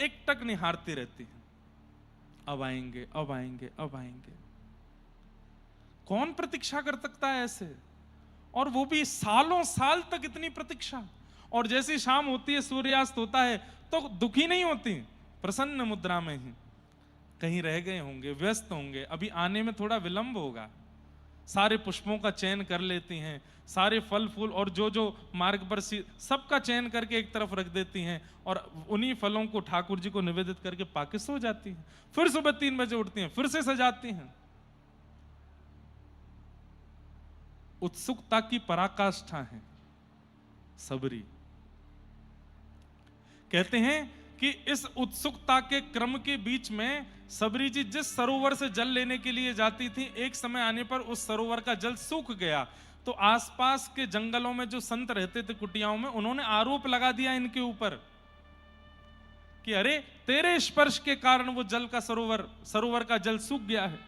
एकटक निहारती रहती हैं, अब आएंगे, अब आएंगे, अब आएंगे। कौन प्रतीक्षा कर सकता है ऐसे? और वो भी सालों साल तक इतनी प्रतीक्षा। और जैसी शाम होती है, सूर्यास्त होता है, तो दुखी नहीं होती, प्रसन्न मुद्रा में ही। कहीं रह गए होंगे, व्यस्त होंगे, अभी आने में थोड़ा विलंब होगा। सारे पुष्पों का चयन कर लेती हैं, सारे फल फूल और जो जो मार्ग पर सबका चयन करके एक तरफ रख देती हैं, और उन्हीं फलों को ठाकुर जी को निवेदित करके पाके सो जाती हैं। फिर सुबह 3 बजे उठती हैं, फिर से सजाती हैं। उत्सुकता की पराकाष्ठा है सबरी। कहते हैं कि इस उत्सुकता के क्रम के बीच में सबरी जी जिस सरोवर से जल लेने के लिए जाती थी, एक समय आने पर उस सरोवर का जल सूख गया। तो आसपास के जंगलों में जो संत रहते थे, कुटियाओं में, उन्होंने आरोप लगा दिया इनके ऊपर कि अरे तेरे स्पर्श के कारण वो जल का सरोवर का जल सूख गया है।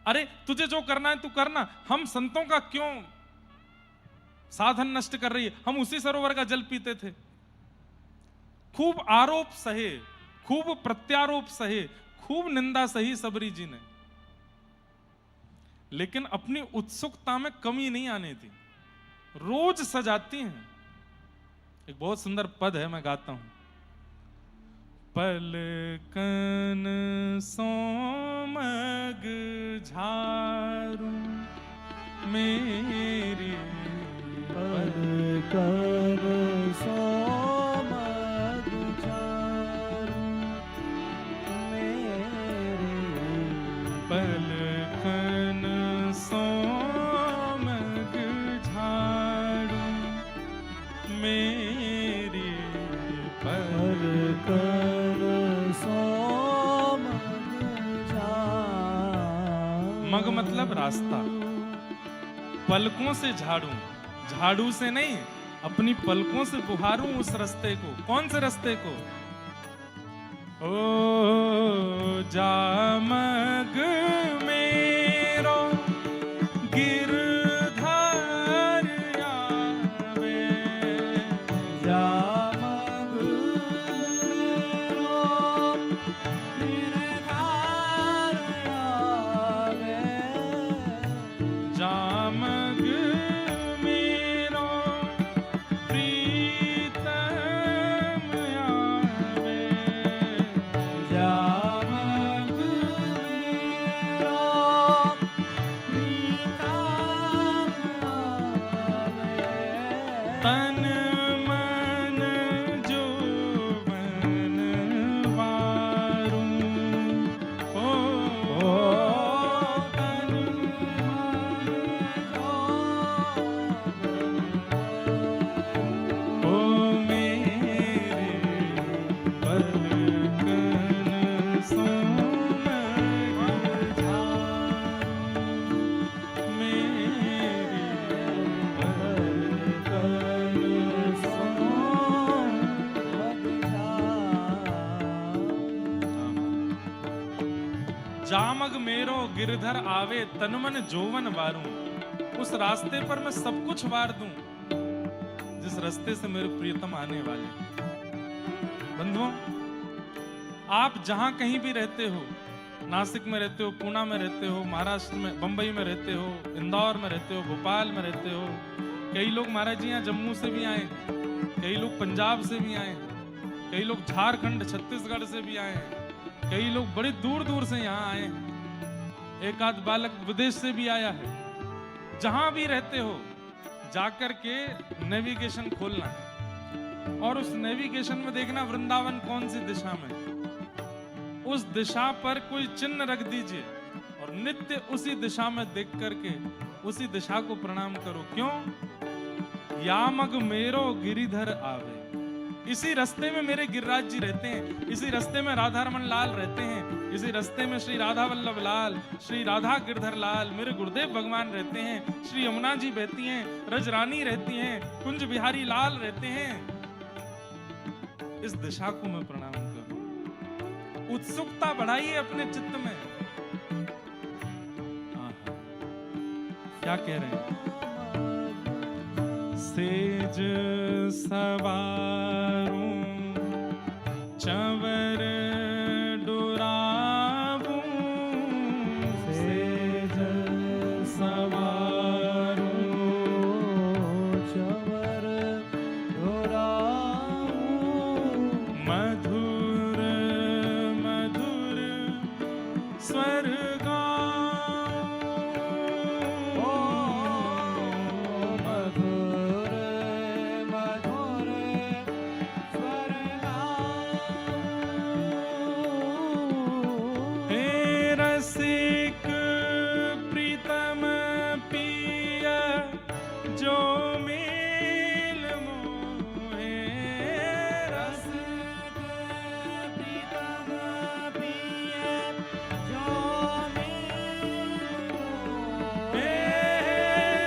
अरे तुझे जो करना है तू करना, हम संतों का क्यों साधन नष्ट कर रही है? हम उसी सरोवर का जल पीते थे। खूब आरोप सहे, खूब प्रत्यारोप सहे, खूब निंदा सही सबरी जी ने, लेकिन अपनी उत्सुकता में कमी नहीं आने दी। रोज सजाती हैं। एक बहुत सुंदर पद है, मैं गाता हूं। पलकन सोमग झारू मेरी, पलकन सोमग झारू मेरी, पलकन सोमग झारू मेरी, पलकन मग मतलब रास्ता, पलकों से झाड़ू, झाड़ू से नहीं, अपनी पलकों से बुहारूं उस रास्ते को। कौन से रास्ते को? ओ जामग मेरो गिरधर आवे, जामग मेरो गिरधर आवे, जामग मेरो प्रीतम आवे, जामग मेरो प्रीतम आवे, तन मन जोवन वारूं, ओ तन ओ मेरे पलकन सोमग झारू मेरे पलकन सोमग झारू। जामग मेरो गिरधर आवे, तन मन जोवन वारूं। उस रास्ते पर मैं सब कुछ वार दूं जिस रास्ते से मेरे प्रियतम आने वाले। बंधुओं, आप जहां कहीं भी रहते हो, नासिक में रहते हो, पूना में रहते हो, महाराष्ट्र में, बंबई में रहते हो, इंदौर में रहते हो, भोपाल में रहते हो, कई लोग महाराज जी यहाँ जम्मू से भी आए, कई लोग पंजाब से भी आए, कई लोग झारखंड छत्तीसगढ़ से भी आए, कई लोग बड़ी दूर दूर से यहाँ आए हैं, एक आध बालक विदेश से भी आया है। जहां भी रहते हो जाकर के नेविगेशन खोलना है और उस नेविगेशन में देखना वृंदावन कौन सी दिशा में, उस दिशा पर कोई चिन्ह रख दीजिए और नित्य उसी दिशा में देख करके उसी दिशा को प्रणाम करो। क्यों? यामग मेरो गिरिधर आवे, इसी रास्ते में मेरे गिरिराज जी रहते हैं, इसी रास्ते में राधा रमन लाल रहते हैं, इसी रास्ते में श्री राधा वल्लभ लाल, श्री राधा गिरधर लाल, मेरे गुरुदेव भगवान रहते हैं, श्री यमुना जी बहती हैं, रजरानी रहती हैं, कुंज बिहारी लाल रहते हैं। इस दिशा को मैं प्रणाम करूं। उत्सुकता बढ़ाइए अपने चित्त में। क्या कह रहे हैं? सेज सवारूं चंवर डुराऊं सेज सवारो चंवर डोराऊं मधुर मधुर स्वर ओ मधुर मधुर स्वर हे रसिक प्रीतम पिय जो मिल मोहे रस प्रीतम पिय जो हे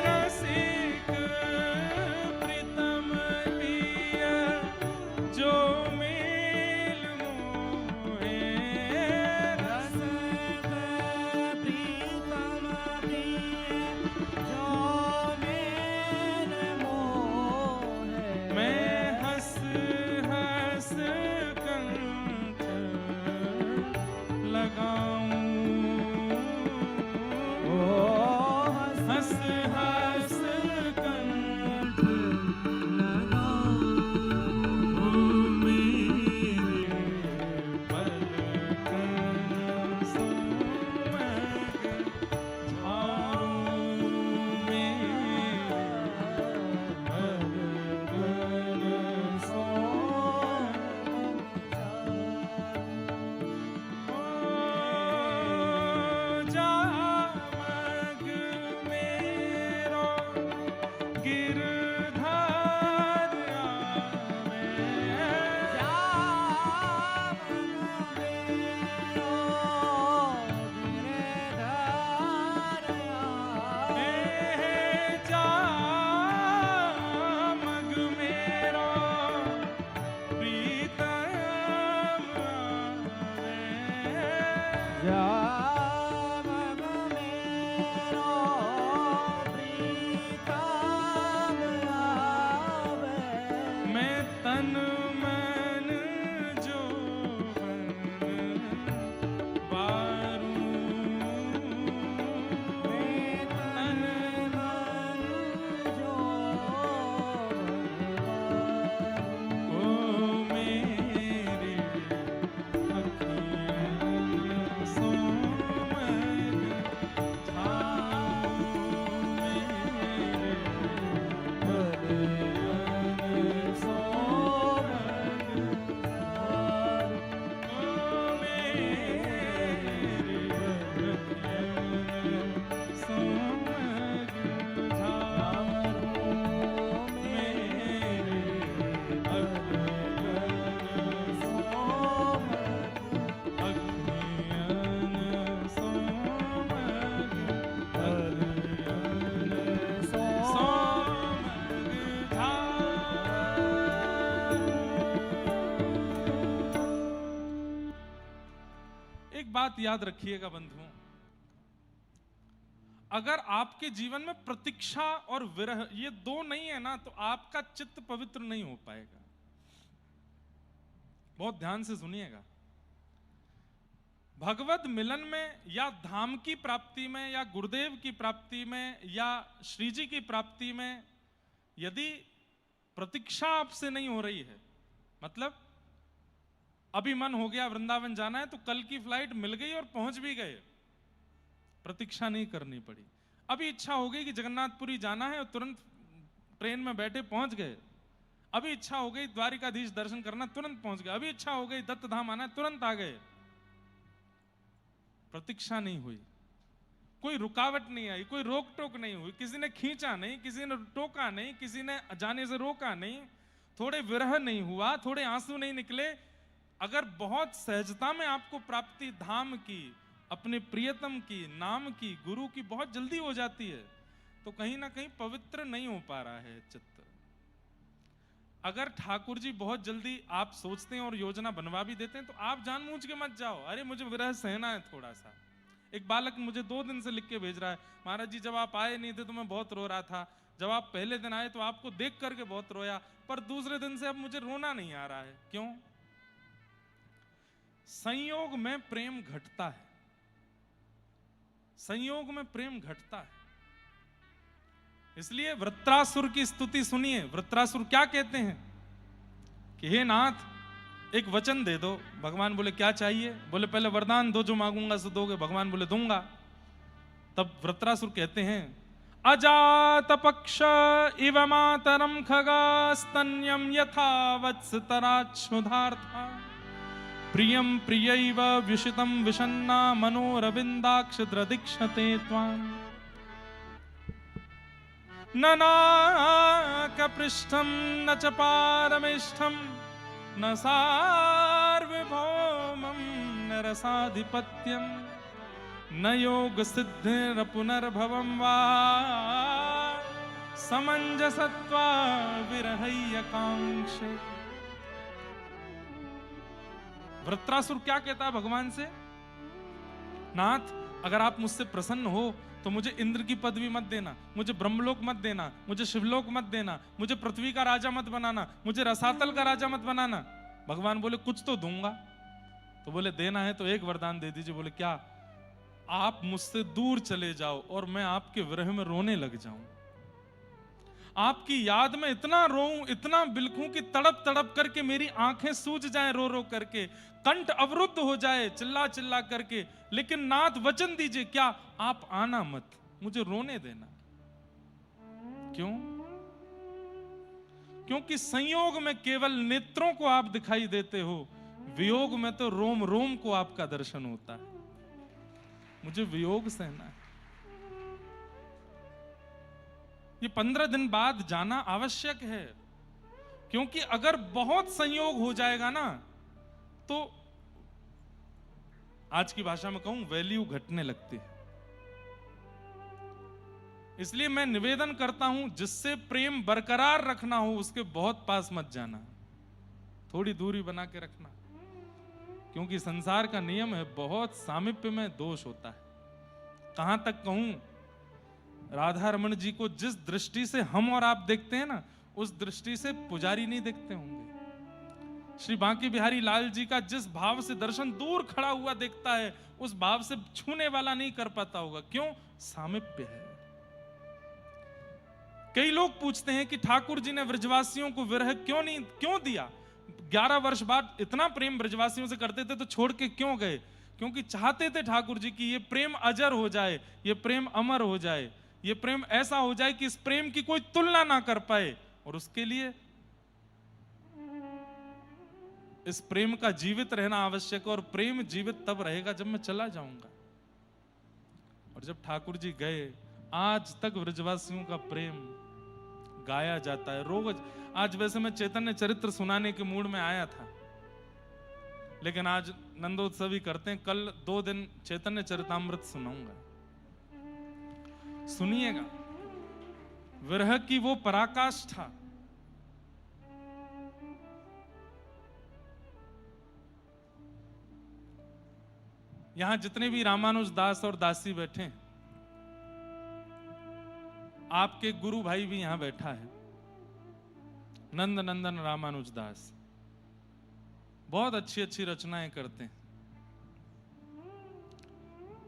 रसिक प्रीतम पिय जो मिल मोहे रस प्रीतम प्रिय जो मेल मोहे मैं हंस हंस कंठ लगाऊं ओ हंस हंस कंठ लगाऊं मेरे पलकन सोमग झारूं मेरे पलकन जामग मेरो गिरधर आवे हे जामग मेरो प्रीतम आवे मैं तन मन जोबन वारूं तन ओ मेरे अखियाँ सोमग झारूं मेरे पलकन सोमग ओ मेरे अखियाँ सोमग झारूं मेरे अखियाँ एक बात याद रखिएगा बंधुओं, अगर आपके जीवन में प्रतीक्षा और विरह ये दो नहीं है ना, तो आपका चित्त पवित्र नहीं हो पाएगा। बहुत ध्यान से सुनिएगा। भगवत मिलन में या धाम की प्राप्ति में या गुरुदेव की प्राप्ति में या श्री जी की प्राप्ति में यदि प्रतीक्षा आपसे नहीं हो रही है, मतलब अभी मन हो गया वृंदावन जाना है तो कल की फ्लाइट मिल गई और पहुंच भी गए, प्रतीक्षा नहीं करनी पड़ी। अभी इच्छा हो गई कि जगन्नाथपुरी जाना है और तुरंत ट्रेन में बैठे पहुंच गए। अभी इच्छा हो गई द्वारिकाधीश दर्शन करना, तुरंत पहुंच गए। अभी इच्छा हो गई दत्त धाम आना, तुरंत आ गए। प्रतीक्षा नहीं हुई, कोई रुकावट नहीं आई, कोई रोक टोक नहीं हुई, किसी ने खींचा नहीं, किसी ने टोका नहीं, किसी ने जाने से रोका नहीं, थोड़े विरह नहीं हुआ, थोड़े आंसू नहीं निकले। अगर बहुत सहजता में आपको प्राप्ति धाम की, अपने प्रियतम की, नाम की, गुरु की बहुत जल्दी हो जाती है, तो कहीं ना कहीं पवित्र नहीं हो पा रहा है चित्त। अगर ठाकुर जी बहुत जल्दी आप सोचते हैं और योजना बनवा भी देते हैं, तो आप जानबूझ के मत जाओ, अरे मुझे विरह सहना है थोड़ा सा। एक बालक मुझे 2 दिन से लिख के भेज रहा है, महाराज जी जब आप आए नहीं थे तो मैं बहुत रो रहा था, जब आप पहले दिन आए तो आपको देख करके बहुत रोया, पर दूसरे दिन से अब मुझे रोना नहीं आ रहा है। क्यों? संयोग में प्रेम घटता है, संयोग में प्रेम घटता है। इसलिए वृत्रासुर की स्तुति सुनिए। वृत्रासुर क्या कहते हैं कि हे नाथ एक वचन दे दो। भगवान बोले क्या चाहिए? बोले पहले वरदान दो, जो मांगूंगा सो दोगे। भगवान बोले दूंगा। तब वृत्रासुर कहते हैं अजात पक्ष इव मातरम खगास्तन्यम यथा वत्सतराच्छुधार्था प्रियम प्रियैव विषितम विषन्ना मनोरविंदाक्ष द्रदीक्षते त्वाम् न नाकपृष्ठं न च पारमेष्ठं न सार्वभौमं न रसाधिपत्यं न योगसिद्धिरपुनर्भवं वा समञ्जसत्वा विरहय्यकांक्षे। वृत्रासुर क्या कहता है भगवान से? नाथ अगर आप मुझसे प्रसन्न हो तो मुझे इंद्र की पदवी मत देना, मुझे ब्रह्मलोक मत देना, मुझे शिवलोक मत देना, मुझे पृथ्वी का राजा मत बनाना, मुझे रसातल का राजा मत बनाना। भगवान बोले कुछ तो दूंगा। तो बोले देना है तो एक वरदान दे दीजिए। बोले क्या? आप मुझसे दूर चले जाओ और मैं आपके विरह में रोने लग जाऊं, आपकी याद में इतना रोऊं, इतना बिलखूं कि तड़प तड़प करके मेरी आंखें सूज जाएं रो रो करके, कंठ अवरुद्ध हो जाए चिल्ला चिल्ला करके। लेकिन नाथ वचन दीजिए, क्या आप आना मत, मुझे रोने देना। क्यों? क्योंकि संयोग में केवल नेत्रों को आप दिखाई देते हो, वियोग में तो रोम रोम को आपका दर्शन होता है। मुझे वियोग सहना है। ये 15 दिन बाद जाना आवश्यक है, क्योंकि अगर बहुत संयोग हो जाएगा ना तो आज की भाषा में कहूं वैल्यू घटने लगती है। इसलिए मैं निवेदन करता हूं जिससे प्रेम बरकरार रखना हो उसके बहुत पास मत जाना, थोड़ी दूरी बना के रखना। क्योंकि संसार का नियम है, बहुत सामीप्य में दोष होता है। कहां तक कहूं, राधा रमन जी को जिस दृष्टि से हम और आप देखते हैं ना, उस दृष्टि से पुजारी नहीं देखते होंगे। श्री बांके बिहारी लाल जी का जिस भाव से दर्शन दूर खड़ा हुआ देखता है, उस भाव से छूने वाला नहीं कर पाता होगा। क्यों? सामीप्य है। कई लोग पूछते हैं कि ठाकुर जी ने ब्रजवासियों को विरह क्यों दिया? 11 वर्ष बाद इतना प्रेम ब्रजवासियों से करते थे तो छोड़ के क्यों गए? क्योंकि चाहते थे ठाकुर जी कि ये प्रेम अजर हो जाए, ये प्रेम अमर हो जाए, ये प्रेम ऐसा हो जाए कि इस प्रेम की कोई तुलना ना कर पाए। और उसके लिए इस प्रेम का जीवित रहना आवश्यक है। और प्रेम जीवित तब रहेगा जब मैं चला जाऊंगा। और जब ठाकुर जी गए, आज तक ब्रजवासियों का प्रेम गाया जाता है रोज। आज वैसे मैं चैतन्य चरित्र सुनाने के मूड में आया था, लेकिन आज नंदोत्सव ही करते हैं। कल 2 दिन चैतन्य चरितामृत सुनाऊंगा, सुनिएगा। विरह की वो पराकाष्ठा, यहां जितने भी रामानुज दास और दासी बैठे हैं, आपके गुरु भाई भी यहां बैठा है, नंद नंदन रामानुज दास। बहुत अच्छी अच्छी रचनाएं करते हैं।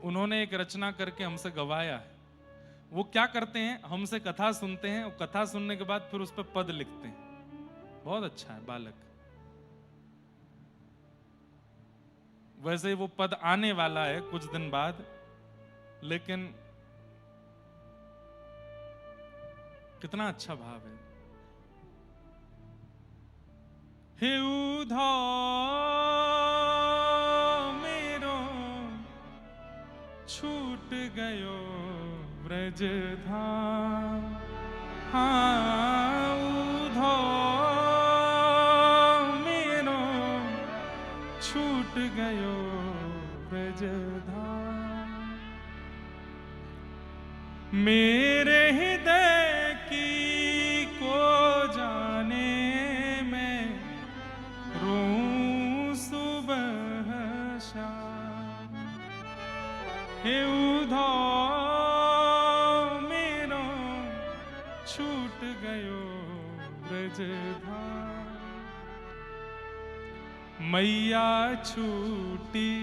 उन्होंने एक रचना करके हमसे गवाया है। वो क्या करते हैं, हमसे कथा सुनते हैं और कथा सुनने के बाद फिर उस पर पद लिखते हैं। बहुत अच्छा है बालक। वैसे वो पद आने वाला है कुछ दिन बाद, लेकिन कितना अच्छा भाव है। हे उधा मेरो छूट गयो ब्रज धाम, हाँ उधा मेरो छूट गयो ब्रज धाम। मेरे हृदय की को जाने में रोऊं सुबह शाम। हे उधा मेरो छूट गयो ब्रज धाम। मैया छूटी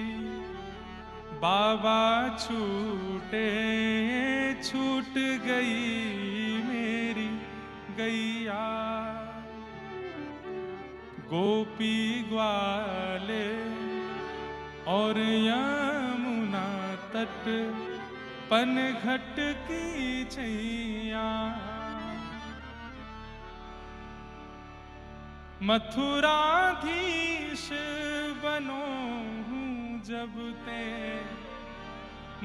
बाबा छूटे, छूट गई मेरी गैया। गोपी ग्वाले और यमुना तट पनघट की छैया। मथुराधीश बनो हूँ जब ते,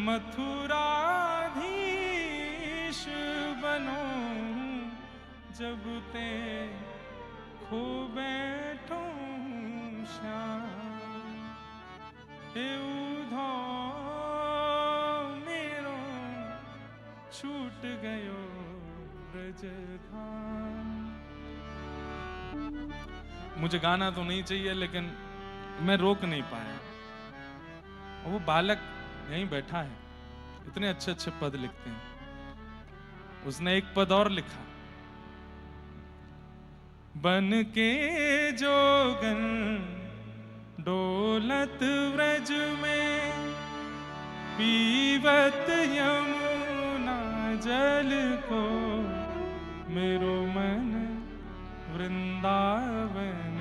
मथुराधीश बनो हूँ जब ते, खो बैठो हूँ श्याम। हे उधो मेरो छूट गयो ब्रजधाम। मुझे गाना तो नहीं चाहिए लेकिन मैं रोक नहीं पाया। वो बालक यहीं बैठा है, इतने अच्छे अच्छे पद लिखते हैं। उसने एक पद और लिखा, बन के जोगन डोलत व्रज में, पीवत यमुना जल को, मेरो मन वृंदावन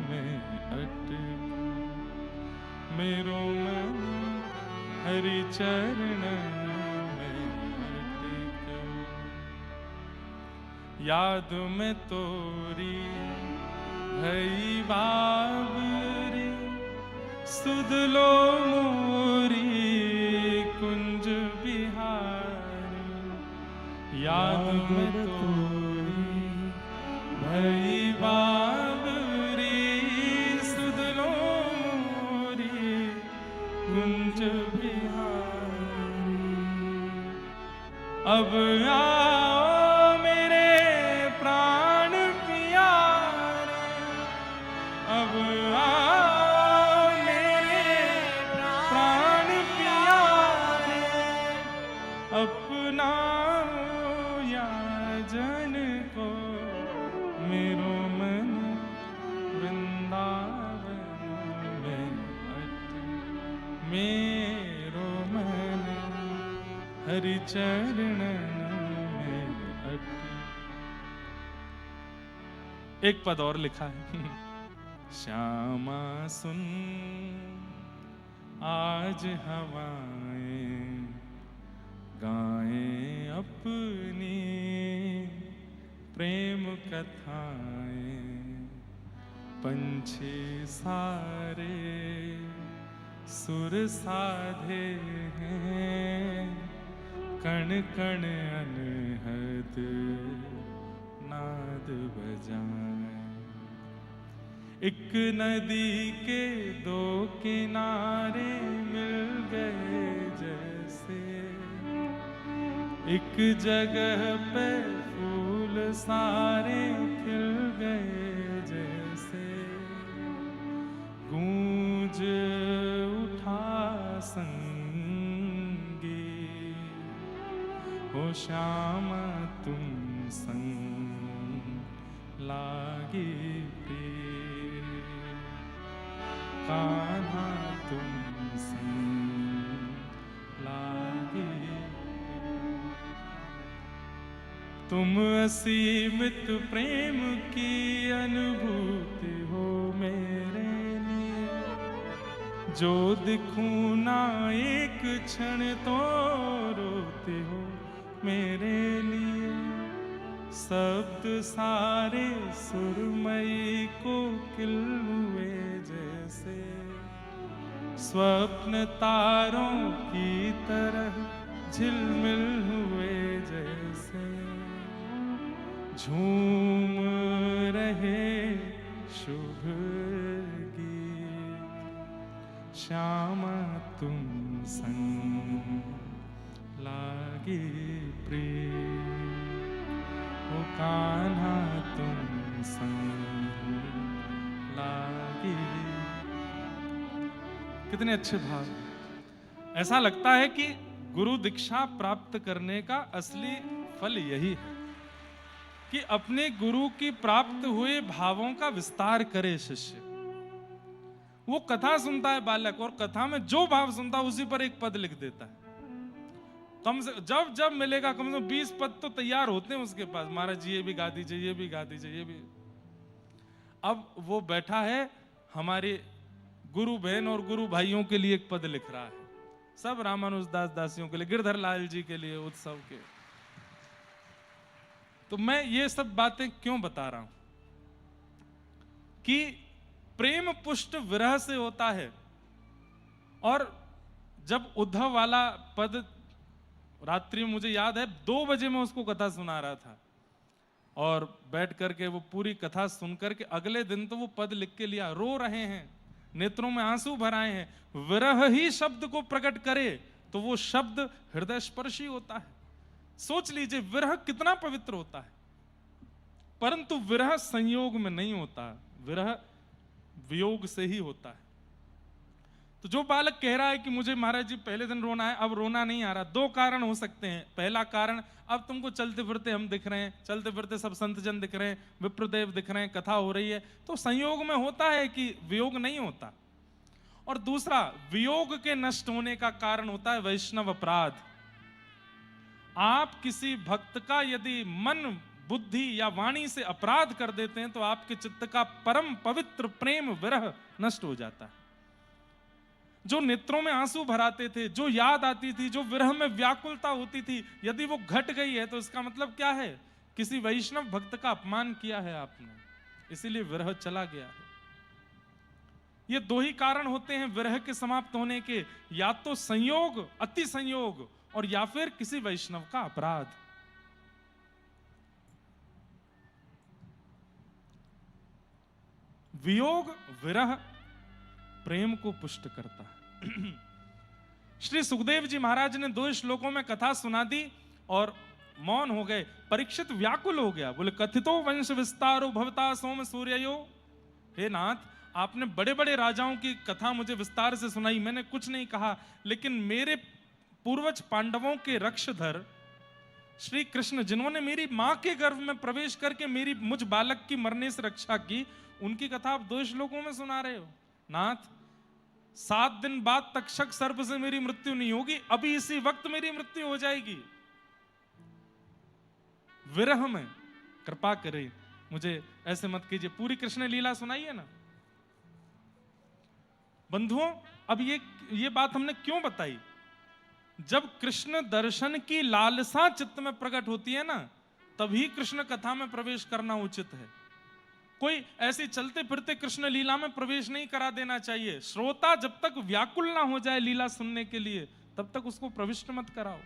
में अटके, मेरो मन हरि चरण में अटके। याद में तोरी भई बाबरी, सुध लो मोरी कुंज बिहारी। याद में तोरी भई बाबरी, सुध लो मोरी कुंज बिहारी। अब आओ मेरे प्राण प्यारे, अब आओ मेरे प्राण प्यारे, अपना या जन को, मेरो मन वृंदावन में अटके, मेरो मन हरि चरण में अटके। एक पद और लिखा है, श्यामा सुन आज हवाएं गाएं अपनी प्रेम कथाएं। पंछी सारे सुर साधे हैं, कण कण अनहद नाद बजाएं। एक नदी के दो किनारे मिल गए जैसे, एक जगह पे फूल सारे खिल गए जैसे, गूंज उठा संगीत, हो श्यामा तुम संग लागे प्रिय, कान्हा तुम संग लागे। तुम असीमित प्रेम की अनुभूति हो मेरे लिए, जो दिखूं ना एक क्षण तो रोते हो मेरे लिए। शब्द सारे सुरमई को किल हुए जैसे, स्वप्न तारों की तरह झिलमिल हुए जैसे, झूम रहे शुभ गीत, श्यामा तुम संग लागे प्रिय, ओ कान्हा तुम संग लागे। कितने अच्छे भाव। ऐसा लगता है कि गुरु दीक्षा प्राप्त करने का असली फल यही है कि अपने गुरु की प्राप्त हुए भावों का विस्तार करे शिष्य। वो कथा सुनता है बालक, और कथा में जो भाव सुनता है उसी पर एक पद लिख देता है। कम से जब जब मिलेगा कम से कम 20 पद तो तैयार होते हैं उसके पास, महाराज जी ये भी गा दीजिए, ये भी गा दीजिए, ये भी। अब वो बैठा है हमारे गुरु बहन और गुरु भाइयों के लिए एक पद लिख रहा है, सब रामानुजदास दासियों के लिए, गिरधर लाल जी के लिए, उत्सव के। तो मैं ये सब बातें क्यों बता रहा हूं कि प्रेम पुष्ट विरह से होता है। और जब उद्धव वाला पद रात्रि में, मुझे याद है 2 बजे मैं उसको कथा सुना रहा था, और बैठ करके वो पूरी कथा सुन करके अगले दिन तो वो पद लिख के लिया, रो रहे हैं, नेत्रों में आंसू भर आए हैं। विरह ही शब्द को प्रकट करे तो वो शब्द हृदय स्पर्शी होता है। सोच लीजिए विरह कितना पवित्र होता है, परंतु विरह संयोग में नहीं होता, विरह वियोग से ही होता है। तो जो बालक कह रहा है कि मुझे महाराज जी पहले दिन रोना है, अब रोना नहीं आ रहा, 2 कारण हो सकते हैं। पहला कारण, अब तुमको चलते फिरते हम दिख रहे हैं, चलते फिरते सब संतजन दिख रहे हैं, विप्रदेव दिख रहे हैं, कथा हो रही है, तो संयोग में होता है कि वियोग नहीं होता। और दूसरा, वियोग के नष्ट होने का कारण होता है वैष्णव अपराध। आप किसी भक्त का यदि मन, बुद्धि या वाणी से अपराध कर देते हैं तो आपके चित्त का परम पवित्र प्रेम विरह नष्ट हो जाता है। जो नेत्रों में आंसू भराते थे, जो याद आती थी, जो विरह में व्याकुलता होती थी, यदि वो घट गई है तो इसका मतलब क्या है? किसी वैष्णव भक्त का अपमान किया है आपने, इसीलिए विरह चला गया है। ये 2 ही कारण होते हैं विरह के समाप्त होने के, या तो संयोग, अति संयोग, और या फिर किसी वैष्णव का अपराध। वियोग, विरह प्रेम को पुष्ट करता है। श्री सुखदेव जी महाराज ने 2 श्लोकों में कथा सुना दी और मौन हो गए। परीक्षित व्याकुल हो गया, बोले कथितो वंश विस्तारो भवता सोम सूर्यो। हे नाथ, आपने बड़े बड़े राजाओं की कथा मुझे विस्तार से सुनाई, मैंने कुछ नहीं कहा, लेकिन मेरे पूर्वज पांडवों के रक्षधर श्री कृष्ण, जिन्होंने मेरी मां के गर्भ में प्रवेश करके मेरी मुझ बालक की मरने से रक्षा की, उनकी कथा आप 2 श्लोकों में सुना रहे हो। नाथ, 7 दिन बाद तक्षक सर्प से मेरी मृत्यु नहीं होगी, अभी इसी वक्त मेरी मृत्यु हो जाएगी। विरह में कृपा करें, मुझे ऐसे मत कीजिए, पूरी कृष्ण लीला सुनाइए ना। बंधुओं, अब ये बात हमने क्यों बताई? जब कृष्ण दर्शन की लालसा चित्त में प्रकट होती है ना, तभी कृष्ण कथा में प्रवेश करना उचित है। कोई ऐसे चलते फिरते कृष्ण लीला में प्रवेश नहीं करा देना चाहिए। श्रोता जब तक व्याकुल ना हो जाए लीला सुनने के लिए, तब तक उसको प्रविष्ट मत कराओ।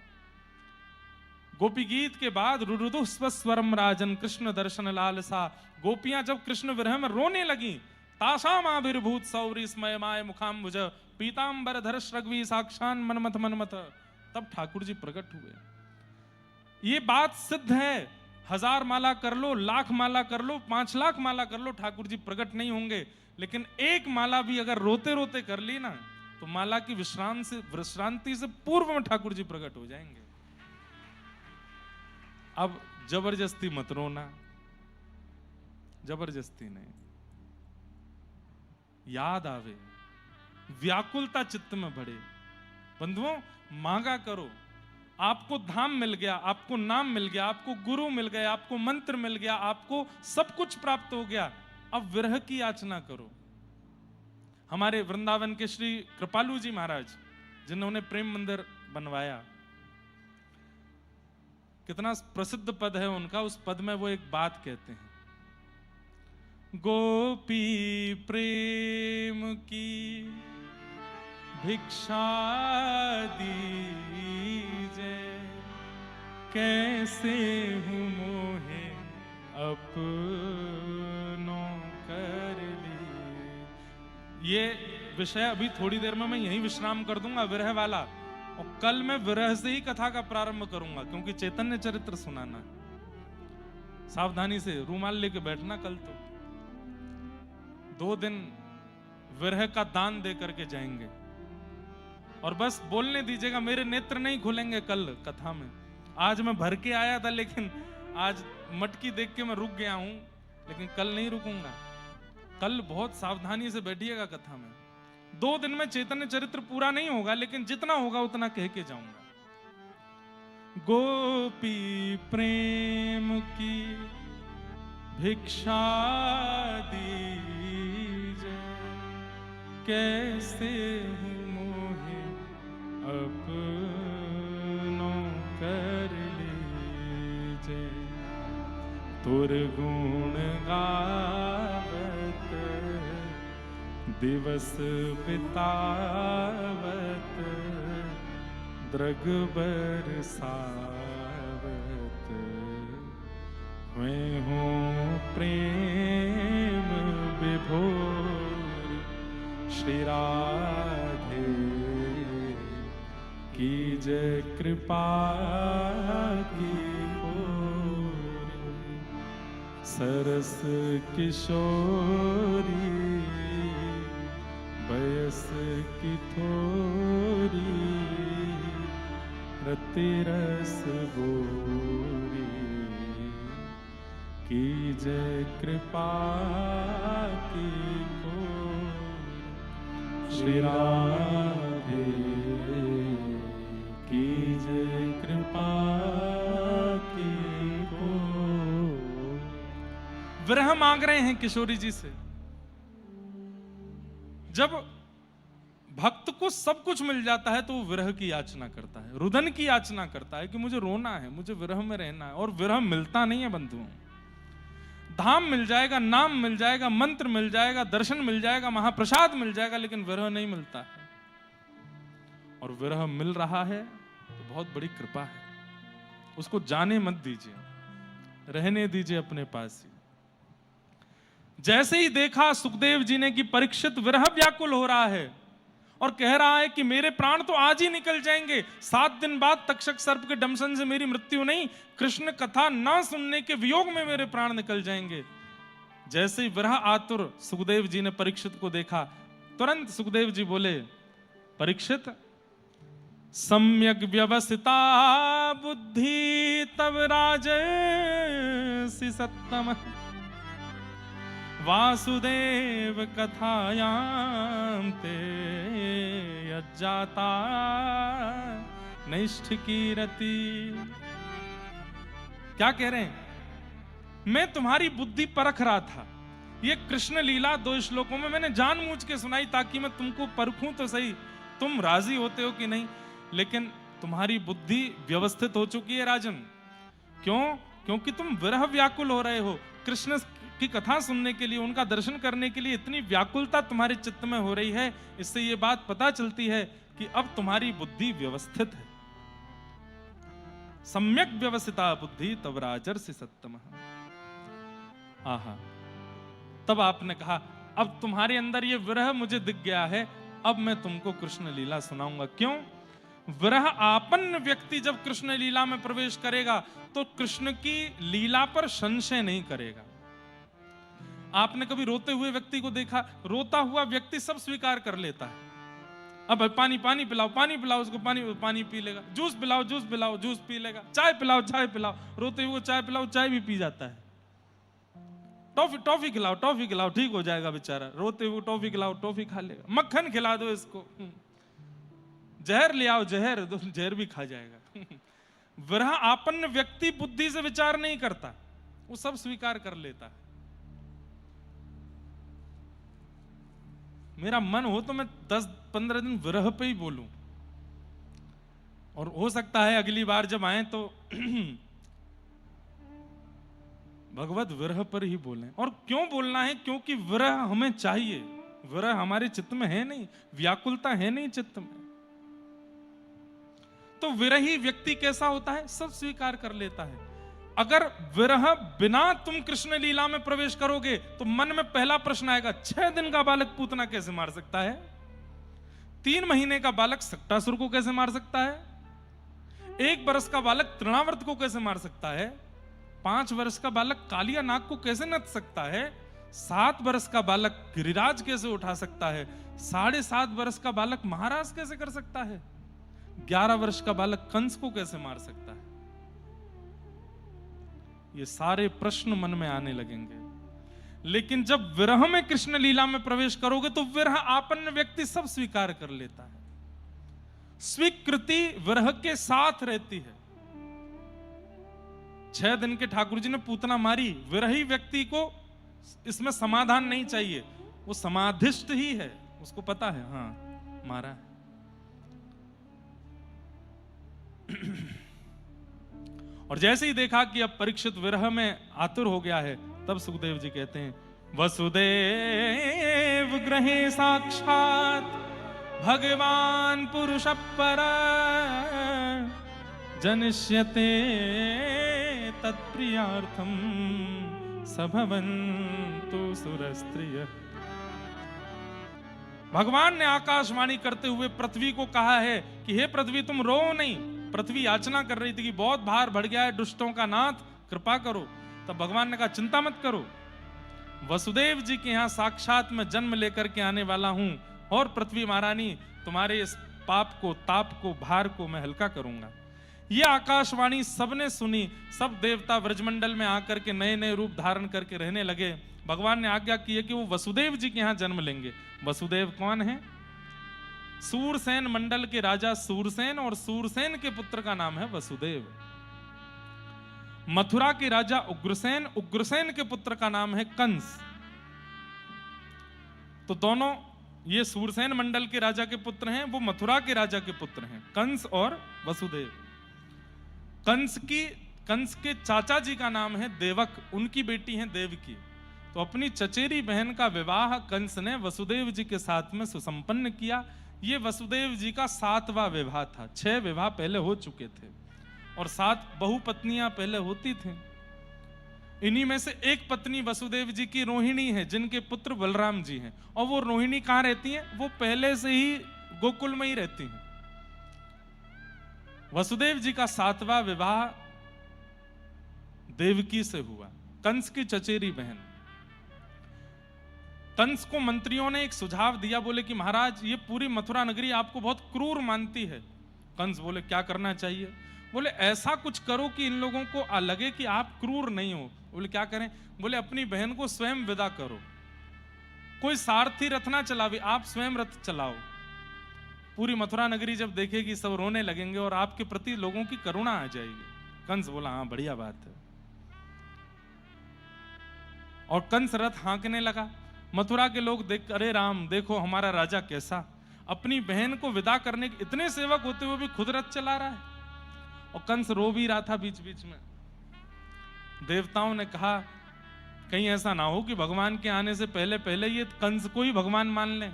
गोपी गीत के बाद रुरुदु स्वरम राजन कृष्ण दर्शन लालसा, गोपियां जब कृष्ण विरह में रोने लगी, तासाम आविर्भूत सौरी स्मय माय मुखाम्बुज पीतांबर धर श्रग्वी साक्षान मनमथ मनमथ, तब ठाकुर जी प्रकट हुए। ये बात सिद्ध है, 1000 माला कर लो, लाख माला कर लो, 5 लाख माला कर लो, ठाकुर जी प्रकट नहीं होंगे। लेकिन एक माला भी अगर रोते रोते कर ली ना, तो माला की विश्रांति से पूर्व में ठाकुर जी प्रकट हो जाएंगे। अब जबरदस्ती मत रोना, जबरदस्ती नहीं। याद आवे, व्याकुलता चित्त में बढ़े। बंधुओं, मांगा करो। आपको धाम मिल गया, आपको नाम मिल गया, आपको गुरु मिल गया, आपको मंत्र मिल गया, आपको सब कुछ प्राप्त हो गया, अब विरह की याचना करो। हमारे वृंदावन के श्री कृपालु जी महाराज, जिन्होंने प्रेम मंदिर बनवाया, कितना प्रसिद्ध पद है उनका। उस पद में वो एक बात कहते हैं, गोपी प्रेम की भिक्षा दीजे, कैसे हूँ मोहे अपनों कर ली। ये विषय अभी थोड़ी देर में मैं यहीं विश्राम कर दूंगा, विरह वाला, और कल मैं विरह से ही कथा का प्रारंभ करूंगा, क्योंकि चैतन्य चरित्र सुनाना। सावधानी से रूमाल लेके बैठना कल। तो 2 दिन विरह का दान दे करके जाएंगे, और बस बोलने दीजिएगा, मेरे नेत्र नहीं खुलेंगे कल कथा में। आज मैं भर के आया था, लेकिन आज मटकी देख के मैं रुक गया हूं, लेकिन कल नहीं रुकूंगा। कल बहुत सावधानी से बैठिएगा कथा में। 2 दिन में चैतन्य चरित्र पूरा नहीं होगा, लेकिन जितना होगा उतना कह के जाऊंगा। गोपी प्रेम की भिक्षा दीजे, कैसे मोहे अपनों कर लीजे। तुर गुण गावत दिवस बितावत, द्रग बरसावत, मैं हूँ प्रेम विभोर श्री राधे, की जय कृपा की ओर। सरस किशोरी बयस की थोरी, रति रस गोरी, की जय कृपा की ओर। श्री राधे की जय कृपा की ओर। विरह मांग रहे हैं किशोरी जी से। जब भक्त को सब कुछ मिल जाता है तो वो विरह की याचना करता है, रुदन की याचना करता है कि मुझे रोना है, मुझे विरह में रहना है। और विरह मिलता नहीं है बंधुओं। धाम मिल जाएगा, नाम मिल जाएगा, मंत्र मिल जाएगा, दर्शन मिल जाएगा, महाप्रसाद मिल जाएगा, लेकिन विरह नहीं मिलता है। और विरह मिल रहा है तो बहुत बड़ी कृपा है। उसको जाने मत दीजिए, रहने दीजिए अपने पास ही। जैसे ही देखा सुखदेव जी ने कि परीक्षित विरह व्याकुल हो रहा है और कह रहा है कि मेरे प्राण तो आज ही निकल जाएंगे, 7 दिन बाद तक्षक सर्प के डंसन से मेरी मृत्यु नहीं, कृष्ण कथा ना सुनने के वियोग में मेरे प्राण निकल जाएंगे। जैसे ही विरह आतुर सुखदेव जी ने परीक्षित को देखा, तुरंत सुखदेव जी बोले, परीक्षित सम्यक व्यवस्थिता बुद्धि तब राजसी सत्तम, वासुदेव कथायाम ते यज्जाता निष्ठ कीरति। क्या कह रहे हैं? मैं तुम्हारी बुद्धि परख रहा था। ये कृष्ण लीला 2 श्लोकों में मैंने जानबूझ के सुनाई ताकि मैं तुमको परखूं तो सही, तुम राजी होते हो कि नहीं। लेकिन तुम्हारी बुद्धि व्यवस्थित हो चुकी है राजन। क्यों? क्योंकि तुम विरह व्याकुल हो रहे हो। कृष्ण की कथा सुनने के लिए, उनका दर्शन करने के लिए इतनी व्याकुलता तुम्हारे चित्त में हो रही है। इससे ये बात पता चलती है कि अब तुम्हारी बुद्धि व्यवस्थित है। सम्यक व्यवस्थिता बुद्धि तब राजर्षि सत्तम। आहा, तब आपने कहा अब तुम्हारे अंदर ये विरह मुझे दिख गया है, अब मैं तुमको कृष्ण लीला सुनाऊंगा। क्यों? विरह आपन्न व्यक्ति जब कृष्ण लीला में प्रवेश करेगा तो कृष्ण की लीला पर संशय नहीं करेगा। आपने कभी रोते हुए व्यक्ति को देखा? रोता हुआ व्यक्ति सब स्वीकार कर लेता है। अब पानी पानी पिलाओ, पानी पिलाओ उसको, पानी पी लेगा। जूस पिलाओ, जूस पिलाओ, जूस पी लेगा। चाय पिलाओ, चाय पिलाओ, रोते हुए चाय पिलाओ, चाय भी पी जाता है। टॉफी खिलाओ, टॉफी खिलाओ, ठीक हो जाएगा बेचारा। रोते हुए टॉफी खिलाओ, टॉफी खा लेगा। मक्खन खिला दो इसको, जहर ले आओ, जहर तो जहर भी खा जाएगा। विरह आपन्न व्यक्ति बुद्धि से विचार नहीं करता, वो सब स्वीकार कर लेता है। मेरा मन हो तो मैं 10-15 दिन विरह पे ही बोलूं, और हो सकता है अगली बार जब आए तो भगवत विरह पर ही बोलें। और क्यों बोलना है? क्योंकि विरह हमें चाहिए। विरह हमारे चित्त में है नहीं, व्याकुलता है नहीं चित्त में। तो विरही व्यक्ति कैसा होता है? सब स्वीकार कर लेता है। अगर विरह बिना तुम कृष्ण लीला में प्रवेश करोगे तो मन में पहला प्रश्न आएगा, 6 दिन का बालक पूतना कैसे मार सकता है? 3 महीने का बालक सक्टासुर को कैसे मार सकता है? 1 वर्ष का बालक तृणावर्त को कैसे मार सकता है? 5 वर्ष का बालक कालिया नाग को कैसे नच सकता है? 7 वर्ष का बालक गिरिराज कैसे उठा सकता है? 7.5 वर्ष का बालक महाराज कैसे कर सकता है? 11 वर्ष का बालक कंस को कैसे मार सकता है? ये सारे प्रश्न मन में आने लगेंगे। लेकिन जब विरह में कृष्ण लीला में प्रवेश करोगे तो विरह आपन्न व्यक्ति सब स्वीकार कर लेता है। स्वीकृति विरह के साथ रहती है। 6 दिन के ठाकुर जी ने पूतना मारी, विरही व्यक्ति को इसमें समाधान नहीं चाहिए, वो समाधिष्ट ही है, उसको पता है हाँ मारा है। और जैसे ही देखा कि अब परीक्षित विरह में आतुर हो गया है, तब सुखदेव जी कहते हैं वसुदेव गृहे साक्षात भगवान पुरुष पर जनिष्यते तत्प्रियार्थम सभवन्तु सुरस्त्रिय। भगवान ने आकाशवाणी करते हुए पृथ्वी को कहा है कि हे पृथ्वी तुम रो नहीं। पृथ्वी याचना कर रही थी कि बहुत भार बढ़ गया है, दुष्टों का नाथ कृपा करो। तब भगवान ने कहा चिंता मत करो, वसुदेव जी के यहां साक्षात मैं जन्म लेकर के आने वाला हूं और पृथ्वी महारानी तुम्हारे इस पाप को, ताप को, भार को मैं हल्का करूंगा। यह आकाशवाणी सबने सुनी। सब देवता व्रजमंडल में आकर के नए नए रूप धारण करके रहने लगे। भगवान ने आज्ञा की है कि वो वसुदेव जी के यहां जन्म लेंगे। वसुदेव कौन है? सूरसेन मंडल के राजा सूरसेन, और सूरसेन के पुत्र का नाम है वसुदेव। मथुरा के राजा उग्रसेन, उग्रसेन के पुत्र का नाम है कंस। तो दोनों ये सूरसेन मंडल के राजा के पुत्र हैं, वो मथुरा के राजा के पुत्र हैं, कंस और वसुदेव। कंस के चाचा जी का नाम है देवक, उनकी बेटी है देवकी। तो अपनी चचेरी बहन का विवाह कंस ने वसुदेव जी के साथ में सुसंपन्न किया। ये वसुदेव जी का 7वां विवाह था। 6 विवाह पहले हो चुके थे और 7 बहुपत्नियां पहले होती थी। इन्हीं में से एक पत्नी वसुदेव जी की रोहिणी है, जिनके पुत्र बलराम जी हैं। और वो रोहिणी कहां रहती हैं? वो पहले से ही गोकुल में ही रहती हैं। वसुदेव जी का 7वां विवाह देवकी से हुआ, कंस की चचेरी बहन। कंस को मंत्रियों ने एक सुझाव दिया, बोले कि महाराज ये पूरी मथुरा नगरी आपको बहुत क्रूर मानती है। कंस बोले क्या करना चाहिए? बोले ऐसा कुछ करो कि इन लोगों को लगे कि आप क्रूर नहीं हो। बोले क्या करें? बोले अपनी बहन को स्वयं विदा करो, कोई सारथी रथ ना चलावे, आप स्वयं रथ चलाओ। पूरी मथुरा नगरी जब देखेगी सब रोने लगेंगे और आपके प्रति लोगों की करुणा आ जाएगी। कंस बोला हाँ बढ़िया बात है। और कंस रथ हाँकने लगा। मथुरा के लोग देख, अरे राम देखो हमारा राजा कैसा, अपनी बहन को विदा करने के इतने सेवक होते हुए भी खुद रथ चला रहा है। और कंस रो भी रहा था बीच बीच में। देवताओं ने कहा कहीं ऐसा ना हो कि भगवान के आने से पहले पहले ये कंस को ही भगवान मान लें।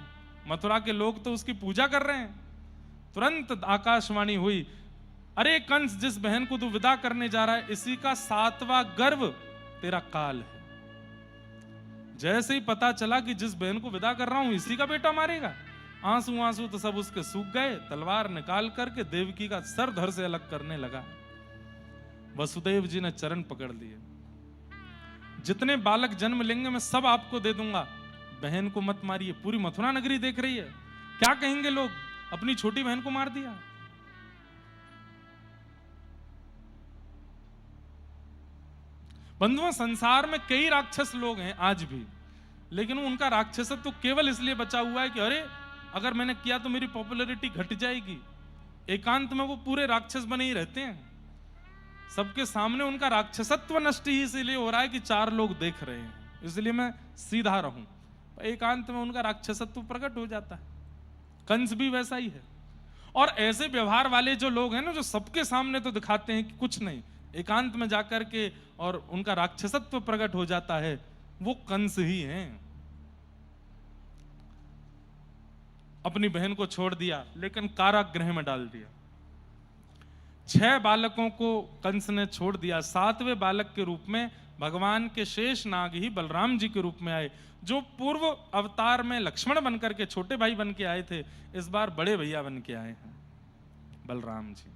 मथुरा के लोग तो उसकी पूजा कर रहे हैं। तुरंत आकाशवाणी हुई, अरे कंस जिस बहन को तू विदा करने जा रहा है इसी का 7वां गर्भ तेरा काल है। जैसे ही पता चला कि जिस बहन को विदा कर रहा हूं इसी का बेटा मारेगा, आंसू आंसू तो सब उसके सूख गए। तलवार निकाल करके देवकी का सर धड़ से अलग करने लगा। वसुदेव जी ने चरण पकड़ लिए, जितने बालक जन्म लेंगे मैं सब आपको दे दूंगा, बहन को मत मारिए। पूरी मथुरा नगरी देख रही है, क्या कहेंगे लोग, अपनी छोटी बहन को मार दिया। बंधुओं संसार में कई राक्षस लोग हैं आज भी, लेकिन उनका राक्षसत्व तो केवल इसलिए बचा हुआ है कि अरे अगर मैंने किया तो मेरी पॉपुलैरिटी घट जाएगी। एकांत में वो पूरे राक्षस बने ही रहते हैं। सबके सामने उनका राक्षसत्व नष्ट ही इसलिए हो रहा है कि 4 लोग देख रहे हैं, इसलिए मैं सीधा रहूं। एकांत में उनका राक्षसत्व प्रकट हो जाता है। कंस भी वैसा ही है। और ऐसे व्यवहार वाले जो लोग हैं ना, जो सबके सामने तो दिखाते हैं कि कुछ नहीं, एकांत में जाकर के और उनका राक्षसत्व प्रकट हो जाता है, वो कंस ही हैं। अपनी बहन को छोड़ दिया लेकिन कारागृह में डाल दिया। 6 बालकों को कंस ने छोड़ दिया। 7वें बालक के रूप में भगवान के शेष नाग ही बलराम जी के रूप में आए, जो पूर्व अवतार में लक्ष्मण बनकर के छोटे भाई बन के आए थे, इस बार बड़े भैया बन के आए हैं बलराम जी।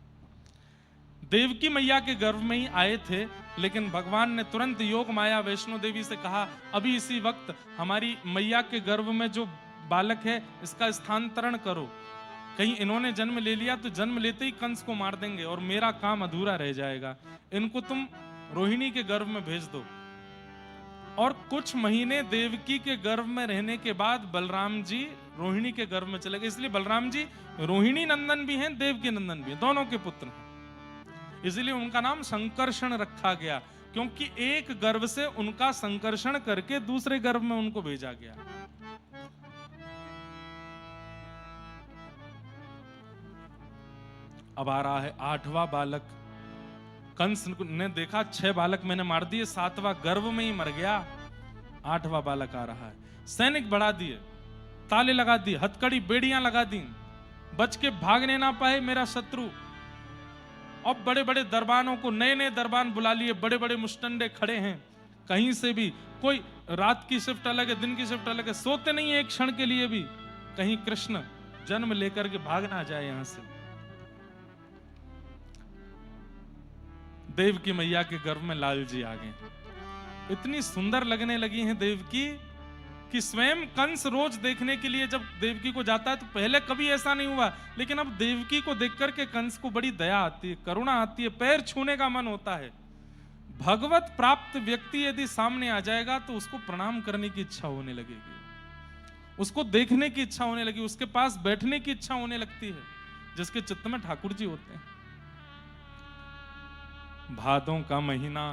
देवकी मैया के गर्भ में ही आए थे, लेकिन भगवान ने तुरंत योग माया वैष्णो देवी से कहा अभी इसी वक्त हमारी मैया के गर्भ में जो बालक है इसका स्थानांतरण करो। कहीं इन्होंने जन्म ले लिया तो जन्म लेते ही कंस को मार देंगे और मेरा काम अधूरा रह जाएगा। इनको तुम रोहिणी के गर्भ में भेज दो। और कुछ महीने देवकी के गर्भ में रहने के बाद बलराम जी रोहिणी के गर्भ में चले गए। इसलिए बलराम जी रोहिणी नंदन भी हैं, देवकी नंदन भी हैं, दोनों के पुत्र हैं। इसलिए उनका नाम संकर्षण रखा गया, क्योंकि एक गर्भ से उनका संकर्षण करके दूसरे गर्भ में उनको भेजा गया। अब आ रहा है 8वां बालक। कंस ने देखा 6 बालक मैंने मार दिए, 7वां गर्भ में ही मर गया, 8वां बालक आ रहा है। सैनिक बढ़ा दिए, ताले लगा दिए, हथकड़ी बेड़ियां लगा दी, बच के भागने ना पाए मेरा शत्रु। अब बड़े बड़े दरबानों को, नए नए दरबान बुला लिए, बड़े बड़े मुस्टंडे खड़े हैं, कहीं से भी कोई, रात की शिफ्ट अलग है, दिन की शिफ्ट अलग है, सोते नहीं है एक क्षण के लिए भी, कहीं कृष्ण जन्म लेकर के भाग ना जाए यहां से। देवकी मैया के गर्भ में लाल जी आ गए। इतनी सुंदर लगने लगी हैं देवकी कि स्वयं कंस रोज देखने के लिए जब देवकी को जाता है, तो पहले कभी ऐसा नहीं हुआ, लेकिन अब देवकी को देख करके कंस को बड़ी दया आती है, करुणा आती है, पैर छूने का मन होता है। भगवत प्राप्त व्यक्ति यदि सामने आ जाएगा तो उसको प्रणाम करने की इच्छा होने लगेगी, उसको देखने की इच्छा होने लगी, उसके पास बैठने की इच्छा होने लगती है, जिसके चित्त में ठाकुर जी होते हैं। भादों का महीना,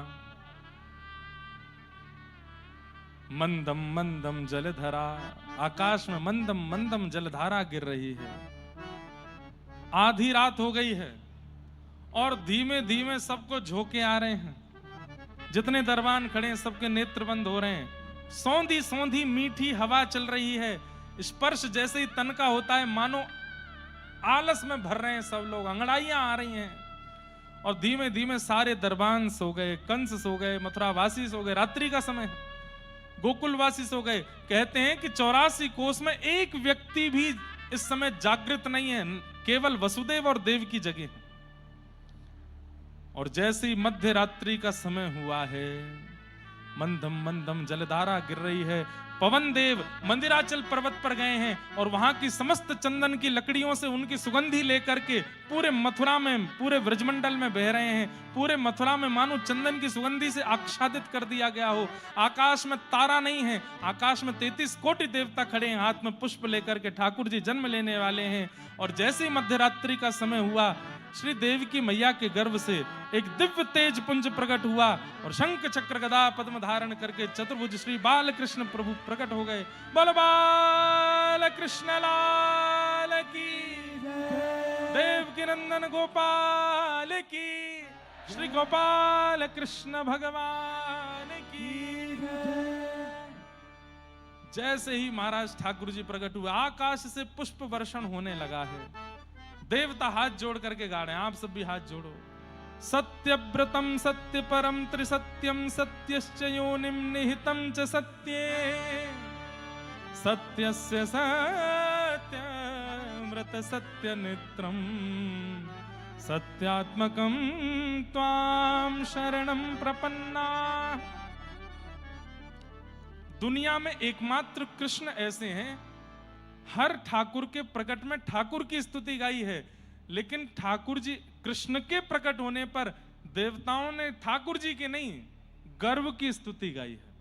मंदम मंदम जलधारा, आकाश में मंदम मंदम जलधारा गिर रही है। आधी रात हो गई है और धीमे धीमे सबको झोंके आ रहे हैं, जितने दरबान खड़े हैं सबके नेत्र बंद हो रहे हैं। सौंधी सौंधी मीठी हवा चल रही है, स्पर्श जैसे ही तन का होता है मानो आलस में भर रहे हैं सब लोग, अंगड़ाइयां आ रही हैं। और धीमे धीमे सारे दरबान सो गए, कंस सो गए, मथुरावासी सो गए, रात्रि का समय है, गोकुलवासी सो गए। कहते हैं कि 84 कोस में एक व्यक्ति भी इस समय जागृत नहीं है, केवल वसुदेव और देव की जगह है। और जैसे ही मध्य रात्रि का समय हुआ है, मंदम मंदम जलधारा गिर रही है। पवन देव मंदिराचल पर्वत पर गए हैं और वहां की समस्त चंदन की लकड़ियों से उनकी सुगंधी लेकर के पूरे मथुरा में, पूरे ब्रजमंडल में बह रहे हैं। पूरे मथुरा में मानो चंदन की सुगंधी से आच्छादित कर दिया गया हो। आकाश में तारा नहीं है, आकाश में 33 कोटि देवता खड़े हैं, हाथ में पुष्प लेकर के ठाकुर जी जन्म लेने वाले हैं। और जैसे ही मध्यरात्रि का समय हुआ, श्री देवकी मैया के गर्भ से एक दिव्य तेज पुंज प्रकट हुआ और शंख चक्र गदा पद्म धारण करके चतुर्भुज श्री बाल कृष्ण प्रभु प्रकट हो गए। बोल बाल कृष्ण लाल की, देवकी नंदन गोपाल की, श्री गोपाल कृष्ण भगवान की। जैसे ही महाराज ठाकुर जी प्रकट हुए, आकाश से पुष्प वर्षण होने लगा है। देवता हाथ जोड़ करके गा रहे हैं, आप सब भी हाथ जोड़ो। सत्यव्रतम सत्य परम त्रिसत्यम सत्यश्च योनिम निहितम च सत्ये, सत्यस्य सत्यमृत सत्य नेत्रम सत्यात्मकम त्वाम शरणम प्रपन्ना। दुनिया में एकमात्र कृष्ण ऐसे हैं, हर ठाकुर के प्रकट में ठाकुर की स्तुति गाई है, लेकिन ठाकुर जी कृष्ण के प्रकट होने पर देवताओं ने ठाकुर जी के नहीं, गर्व की स्तुति गाई है।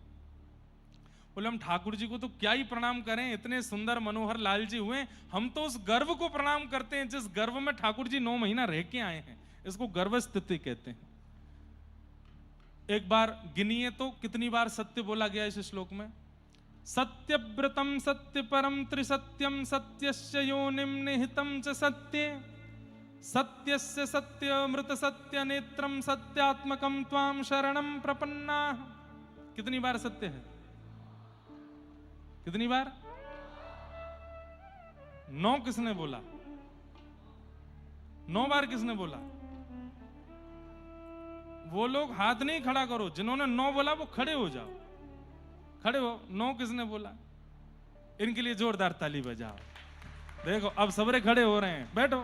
बोले हम ठाकुर जी को तो क्या ही प्रणाम करें, इतने सुंदर मनोहर लाल जी हुए, हम तो उस गर्व को प्रणाम करते हैं जिस गर्व में ठाकुर जी 9 महीना रह के आए हैं। इसको गर्व स्तुति कहते हैं। एक बार गिनिए तो कितनी बार सत्य बोला गया इस श्लोक में। सत्यव्रतम सत्य परम त्रिसत्यम सत्यस्य योनिम निहितम च सत्ये, सत्यस्य सत्यमृत सत्य नेत्रम सत्यात्मकम त्वाम शरणम प्रपन्ना। कितनी बार सत्य है? कितनी बार? 9 किसने बोला? 9 बार किसने बोला? वो लोग हाथ नहीं खड़ा करो, जिन्होंने 9 बोला वो खड़े हो जाओ। खड़े हो। 9 किसने बोला? इनके लिए जोरदार ताली बजाओ। देखो अब सबरे खड़े हो रहे हैं, बैठो।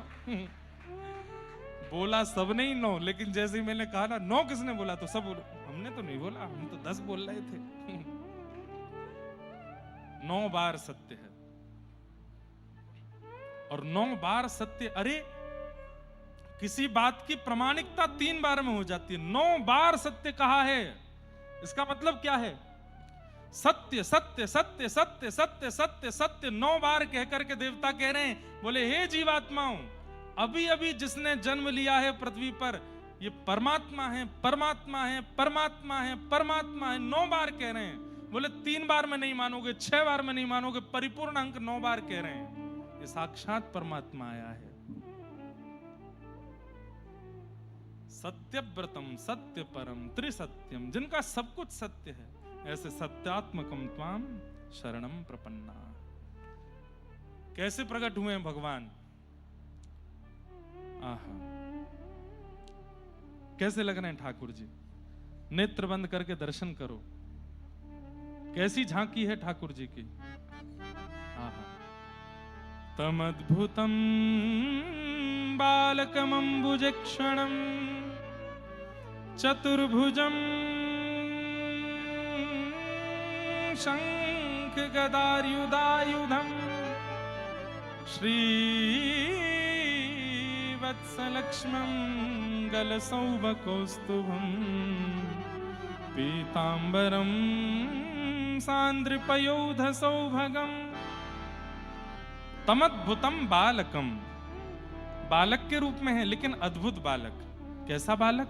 बोला सबने ही 9, लेकिन जैसे ही मैंने कहा ना 9 किसने बोला तो सब हमने तो नहीं बोला, हम तो 10 बोल रहे थे। 9 बार सत्य है और 9 बार सत्य। अरे किसी बात की प्रमाणिकता 3 बार में हो जाती है, 9 बार सत्य कहा है। इसका मतलब क्या है? सत्य सत्य सत्य सत्य सत्य सत्य सत्य 9 बार कह करके देवता कह रहे हैं, बोले हे जीवात्माओं, अभी अभी जिसने जन्म लिया है पृथ्वी पर, ये परमात्मा है, परमात्मा है, परमात्मा है, परमात्मा है। 9 बार कह रहे हैं। बोले 3 बार में नहीं मानोगे, 6 बार में नहीं मानोगे, परिपूर्ण अंक 9 बार कह रहे हैं। ये साक्षात परमात्मा आया है। सत्यव्रतम सत्य परम त्रिसत्यम, जिनका सब कुछ सत्य है, ऐसे सत्यात्मकम त्वाम शरणम प्रपन्ना। कैसे प्रकट हुए हैं भगवान? आहा, कैसे लग रहे हैं ठाकुर जी? नेत्र बंद करके दर्शन करो, कैसी झांकी है ठाकुर जी की। आहा, तमद्भुतम बालकमंबुजक्षणम चतुर्भुजम शंख गदायुधायुधम श्रीवत्सलक्ष्मं गलसौभकौस्तुभं पीतांबरं सान्द्रपयोधसौभगम्। तमद्भुतम बालकम, बालक के रूप में है लेकिन अद्भुत बालक। कैसा बालक?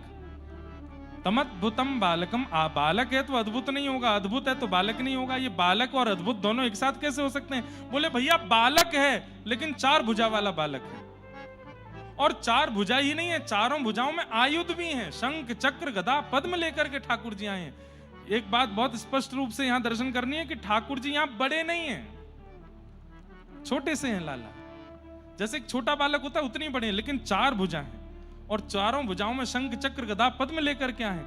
तमद्भुतम बालकम, बालक है तो अद्भुत नहीं होगा, अद्भुत है तो बालक नहीं होगा। ये बालक और अद्भुत दोनों एक साथ कैसे हो सकते हैं? बोले भैया बालक है लेकिन 4 भुजा वाला बालक है। और 4 भुजा ही नहीं है, चारों भुजाओं में आयुध भी हैं, शंख चक्र गदा पद्म लेकर के ठाकुर जी आए हैं। एक बात बहुत स्पष्ट रूप से यहां दर्शन करनी है कि ठाकुर जी यहां बड़े नहीं हैं, छोटे से हैं लाला। जैसे एक छोटा बालक होता है उतनी बड़े हैं, लेकिन 4 भुजा हैं और चारों भुजाओं में शंख चक्र गदा पद्म लेकर के आए।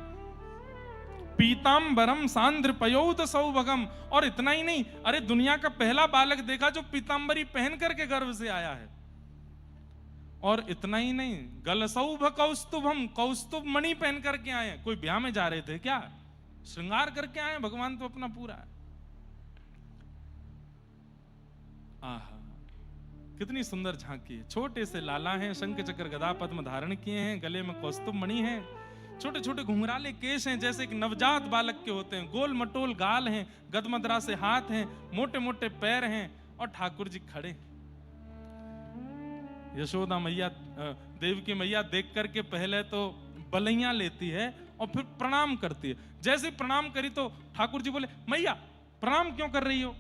पीतांबरम सांद्र पयोध सौभगम, और इतना ही नहीं, अरे दुनिया का पहला बालक देखा जो पीतांबरी पहन करके गर्भ से आया है। और इतना ही नहीं, गलसौभ कौस्तुभम, कौस्तुभ मणि पहन करके आए हैं। कोई ब्याह में जा रहे थे क्या? श्रृंगार करके आए भगवान तो अपना पूरा। आहा, कितनी सुंदर झांकी है। छोटे से लाला हैं, शंख चक्र गदा पद्म धारण किए हैं, गले में कौस्तुभ मणि है, छोटे छोटे घुंघराले केश हैं जैसे कि नवजात बालक के होते हैं, गोल मटोल गाल हैं, गदमदरा से हाथ हैं, मोटे मोटे पैर हैं, और ठाकुर जी खड़े। यशोदा मैया, देवकी मैया देख करके पहले तो बलैया लेती है और फिर प्रणाम करती है। जैसे प्रणाम करी तो ठाकुर जी बोले, मैया प्रणाम क्यों कर रही हो?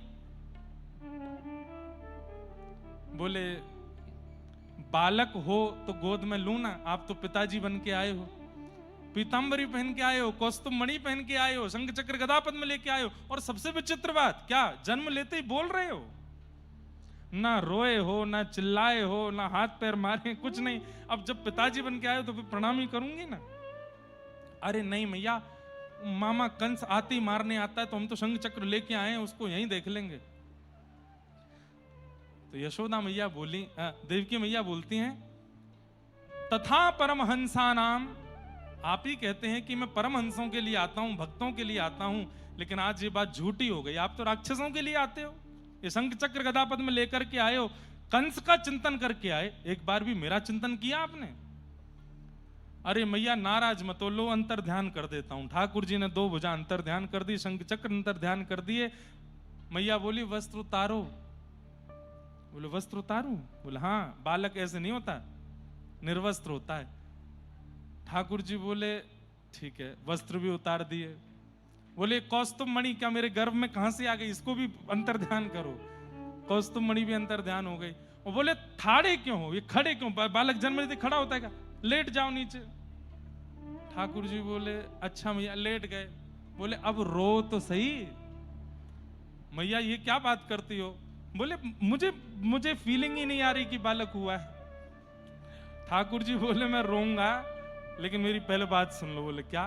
बोले बालक हो तो गोद में लू ना, आप तो पिताजी बन के आए हो, पीतांबरी पहन के आए हो, कौस्तुभ मणि पहन के आए हो, शंख चक्र गदा पद्म लेके आए हो, और सबसे विचित्र बात क्या, जन्म लेते ही बोल रहे हो, ना रोए हो, ना चिल्लाए हो, ना हाथ पैर मारे, कुछ नहीं। अब जब पिताजी बन के आए हो तो फिर प्रणाम ही करूंगी ना। अरे नहीं मैया, मामा कंस आती मारने आता है तो हम तो शंख चक्र लेके आए हैं, उसको यहीं देख लेंगे। तो यशोदा मैया बोली, देवकी मैया बोलती हैं, तथा परमहंसा नाम, आप ही कहते हैं कि मैं परमहंसों के लिए आता हूं, भक्तों के लिए आता हूं, लेकिन आज ये बात झूठी हो गई। आप तो राक्षसों के लिए आते हो, ये शंख चक्र गदा पद्म लेकर के आए हो, कंस का चिंतन करके आए, एक बार भी मेरा चिंतन किया आपने? अरे मैया नाराज मत हो, लो अंतर ध्यान कर देता हूं। ठाकुर जी ने 2 भुजा अंतर ध्यान कर दी, शंख चक्र अंतर ध्यान कर दिए। मैया बोली वस्त्र उतारो। बोले वस्त्र उतारूं? बोले हाँ, बालक ऐसे नहीं होता, निर्वस्त्र होता है। ठाकुर जी बोले ठीक है, वस्त्र भी उतार दिए। बोले कौस्तुभ मणि क्या मेरे गर्भ में कहां से आ गई, इसको भी अंतर ध्यान करो। कौस्तुभ मणि भी अंतर ध्यान हो गई। और बोले ठाड़े क्यों हो, ये खड़े क्यों? बालक जन्म लेते खड़ा होता है क्या? लेट जाओ नीचे। ठाकुर जी बोले अच्छा मैया, लेट गए। बोले अब रो तो सही। मैया ये क्या बात करती हो? बोले मुझे फीलिंग ही नहीं आ रही कि बालक हुआ है। ठाकुर जी बोले मैं रोऊंगा, लेकिन मेरी पहले बात सुन लो। बोले क्या?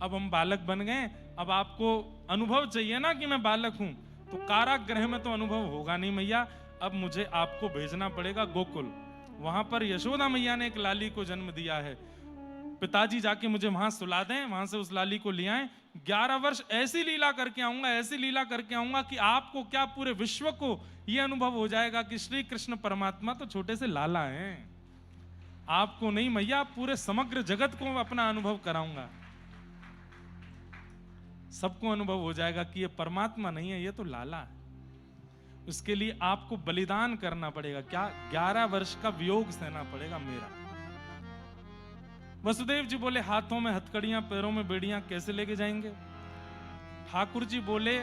अब हम बालक बन गए, अब आपको अनुभव चाहिए ना कि मैं बालक हूं, तो कारागृह में तो अनुभव होगा नहीं मैया, अब मुझे आपको भेजना पड़ेगा गोकुल। वहां पर यशोदा मैया ने एक लाली को जन्म दिया है, पिताजी जाके मुझे वहां सुला दें, वहां से उस लाली को ले आए। 11 वर्ष ऐसी लीला करके आऊंगा, ऐसी लीला करके आऊंगा कि आपको क्या पूरे विश्व को यह अनुभव हो जाएगा कि श्री कृष्ण परमात्मा तो छोटे से लाला हैं। आपको नहीं मैया, पूरे समग्र जगत को अपना अनुभव कराऊंगा। सबको अनुभव हो जाएगा कि ये परमात्मा नहीं है, ये तो लाला है। उसके लिए आपको बलिदान करना पड़ेगा। क्या? 11 वर्ष का वियोग सहना पड़ेगा मेरा। वसुदेव जी बोले हाथों में हथकड़ियां, पैरों में बेड़ियां कैसे लेके जाएंगे? ठाकुर जी बोले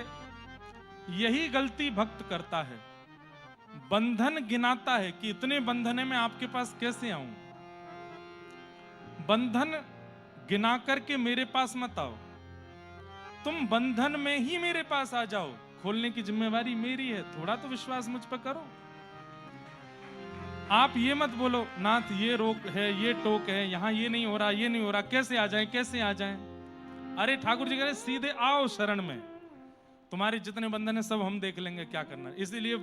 यही गलती भक्त करता है, बंधन गिनाता है कि इतने बंधन है, मैं आपके पास कैसे आऊं। बंधन गिना करके मेरे पास मत आओ, तुम बंधन में ही मेरे पास आ जाओ। खोलने की जिम्मेवारी मेरी है, थोड़ा तो विश्वास मुझ पर करो। आप ये मत बोलो नाथ ये रोक है, ये टोक है, यहां ये नहीं हो रहा, ये नहीं हो रहा, कैसे आ जाएं, कैसे आ जाएं। अरे ठाकुर जी कह रहे सीधे आओ शरण में, तुम्हारे जितने बंधन है सब हम देख लेंगे, क्या करना है। इसीलिए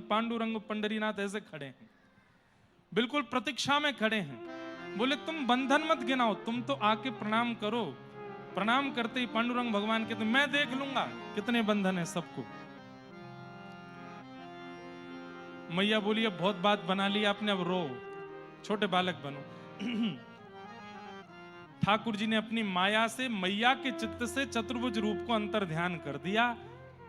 पांडुरंग पंडरीनाथ ऐसे खड़े हैं, बिल्कुल प्रतीक्षा में खड़े हैं। बोले तुम बंधन मत गिनाओ, तुम तो आके प्रणाम करो। प्रणाम करते ही पांडुरंग भगवान कहते मैं देख लूंगा कितने बंधन है सबको। मैया बोली अब बहुत बात बना ली आपने, अब रो, छोटे बालक बनो। ठाकुर जी ने अपनी माया से मैया के चित्त से चतुर्भुज रूप को अंतर ध्यान कर दिया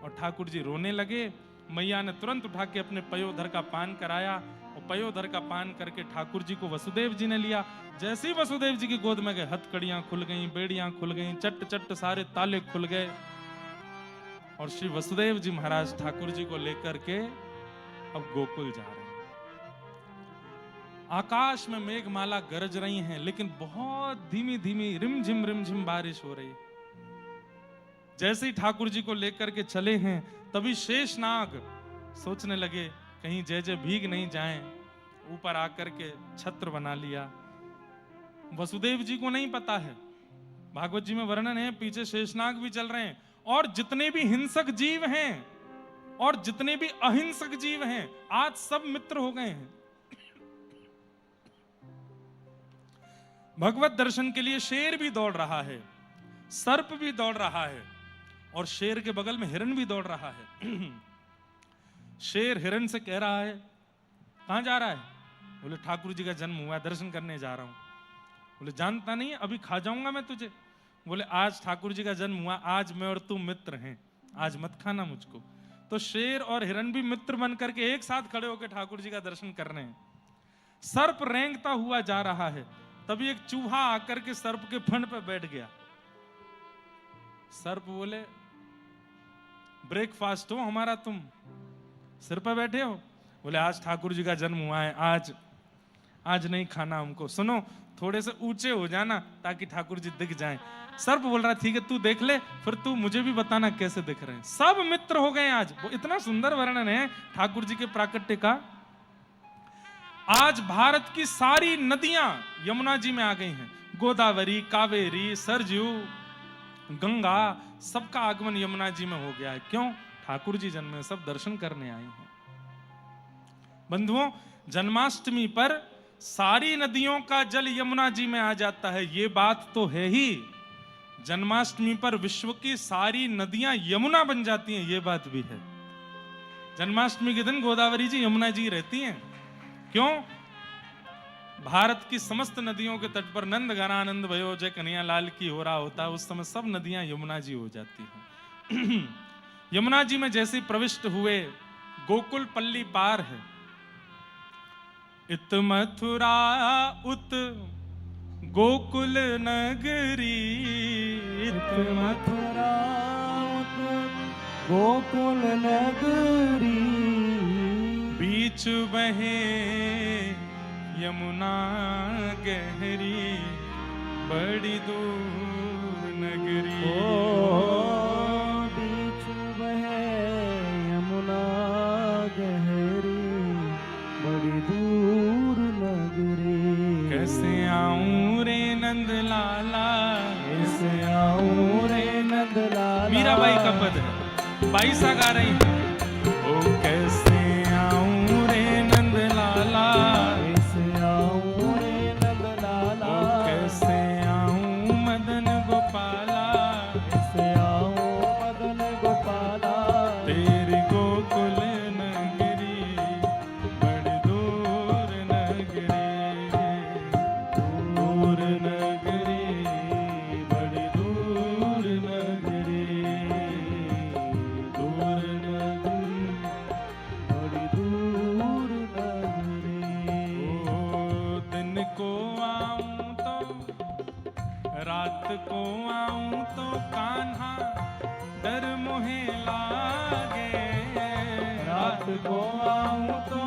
और ठाकुर जी रोने लगे। मैया ने तुरंत उठा के अपने पयोधर का पान कराया और पयोधर का पान करके ठाकुर जी को वसुदेव जी ने लिया। जैसे ही वसुदेव जी की गोद में गए हथकड़ियां खुल गईं, बेड़ियां खुल गईं, चट चट सारे ताले खुल गए और श्री वसुदेव जी महाराज ठाकुर जी को लेकर के अब गोकुल जा रहे हैं। आकाश में मेघमाला गरज रही हैं, लेकिन बहुत धीमी धीमी रिमझिम बारिश हो रही है। जैसे ही ठाकुर जी को लेकर के चले हैं तभी शेषनाग सोचने लगे कहीं जय जय भीग नहीं जाएं, ऊपर आकर के छत्र बना लिया। वसुदेव जी को नहीं पता है, भागवत जी में वर्णन है, पीछे शेषनाग भी चल रहे हैं और जितने भी हिंसक जीव हैं और जितने भी अहिंसक जीव हैं आज सब मित्र हो गए हैं। भगवत दर्शन के लिए शेर भी दौड़ रहा है, सर्प भी दौड़ रहा है और शेर के बगल में हिरण भी दौड़ रहा है। शेर हिरण से कह रहा है कहां जा रहा है? बोले ठाकुर जी का जन्म हुआ, दर्शन करने जा रहा हूं। बोले जानता नहीं है, अभी खा जाऊंगा मैं तुझे। बोले आज ठाकुर जी का जन्म हुआ, आज मैं और तू मित्र हैं, आज मत खाना मुझको। तो शेर और हिरण भी मित्र बन करके एक साथ खड़े होकर ठाकुर जी का दर्शन कर रहे हैं। सर्प रेंगता हुआ जा रहा है, तभी एक चूहा आकर के सर्प के फण पर बैठ गया। सर्प बोले ब्रेकफास्ट हो हमारा, तुम सिर पर बैठे हो। बोले आज ठाकुर जी का जन्म हुआ है, आज नहीं खाना हमको। सुनो थोड़े से ऊंचे हो जाना ताकि ठाकुर जी दिख जाएं। सर्प बोल रहा ठीक है तू देख ले, फिर तू मुझे भी बताना कैसे दिख रहे हैं। सब मित्र हो गए आज। वो इतना सुंदर वर्णन है ठाकुर जी के प्राकट्य का। आज भारत की सारी नदियां यमुना जी में आ गई हैं। गोदावरी, कावेरी, सरजू, गंगा, सबका आगमन यमुना जी में हो गया है। क्यों? ठाकुर जी जन्मे, सब दर्शन करने आए हैं। बंधुओं, जन्माष्टमी पर सारी नदियों का जल यमुना जी में आ जाता है, ये बात तो है ही। जन्माष्टमी पर विश्व की सारी नदियां यमुना बन जाती हैं, ये बात भी है। जन्माष्टमी के दिन गोदावरी जी यमुना जी रहती हैं। क्यों? भारत की समस्त नदियों के तट पर नंद घनानंद भयो जय कन्हैया लाल की हो रहा होता है, उस समय सब नदियां यमुना जी हो जाती हैं। यमुना जी में जैसे प्रविष्ट हुए गोकुल पल्ली पार है। इत मथुरा उत गोकुल नगरी, इत मथुरा उत गोकुल नगरी, बीच बहे यमुना गहरी, बड़ी दूर नगरी। बीच बहे यमुना गहरी, बड़ी दूर नगरी। कैसे आऊं रे नंद लाला, कैसे आऊं रे नंद लाला। मीराबाई का पद है, बाई सा गा रही है। ओ कैसे आऊं रे नंद लाला, कैसे आऊं रे नंद लाला। ओ कैसे आऊं मदन गोपाला, कैसे आऊं मदन गोपाला। तेरी गोकुल नगरी, बड़ी दूर नगरी, दूर नगरी, बड़ी दूर नगरी। रात को आऊं तो कान्हा डर मोहे लागे, रात को आऊं तो